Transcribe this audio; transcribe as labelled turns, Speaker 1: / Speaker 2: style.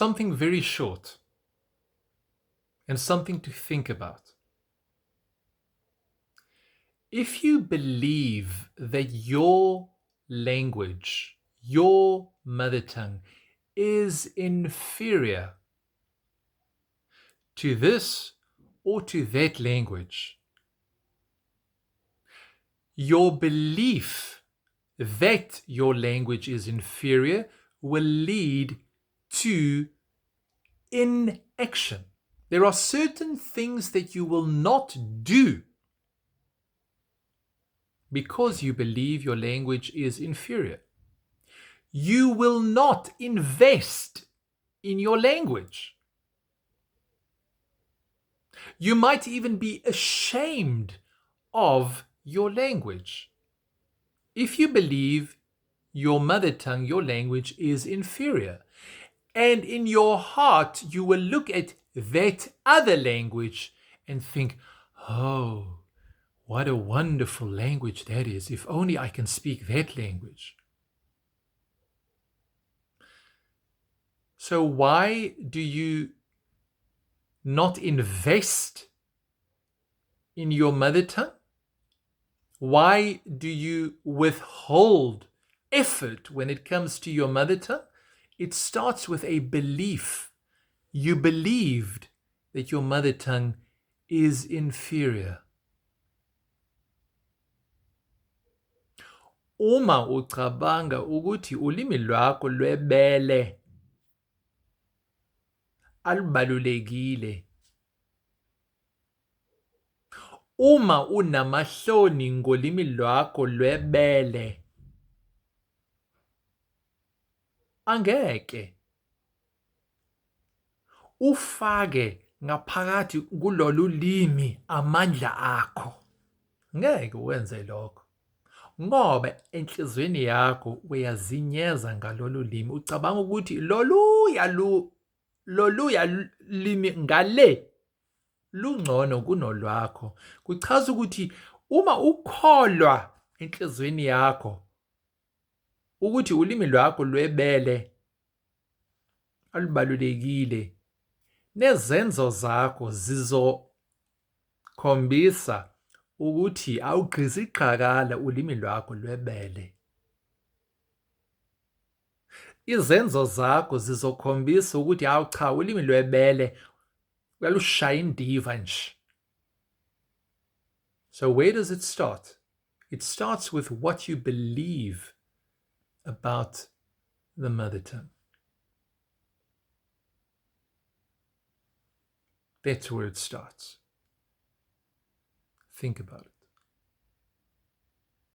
Speaker 1: something very short and something to think about. If you believe that your language, your mother tongue, is inferior to this or to that language, your belief that your language is inferior will lead to inaction. There are certain things that you will not do because you believe your language is inferior. You will not invest in your language. You might even be ashamed of your language. If you believe your mother tongue, your language is inferior, and in your heart you will look at that other language and think, oh, what a wonderful language that is. If only I can speak that language. So why do you not invest in your mother tongue? Why do you withhold effort when it comes to your mother tongue? It starts with a belief. You believed that your mother tongue is inferior. Uma ucabanga ukuthi ulimi lwakho lwebele alubalulekile, uma unamahloni ngolimi lwakho lwebele, angeke ufake ngaphakathi kulolu limi amandla akho. Ngeke wenze lokho. Ngoba enhlizweni yakho uyazinyeza ngalolu limi. Ucabanga ukuthi loluya limi ngale lungcono kunolwakho. Kuchaza ukuthi uma ukholwa enhlizweni yakho ukuthi ulimi lwakho lwebele alubalulekile, nezenzo zakho zizokhombisa ukuthi awugqizi qhakala ulimi lwakho lwebele. Izenzo zakho zizokhombisa ukuthi hawu cha, ulimi lwebele uyalushaya indiva nje. So where does it start? It starts with what you believe about the mother tongue. That's where it starts. Think about it.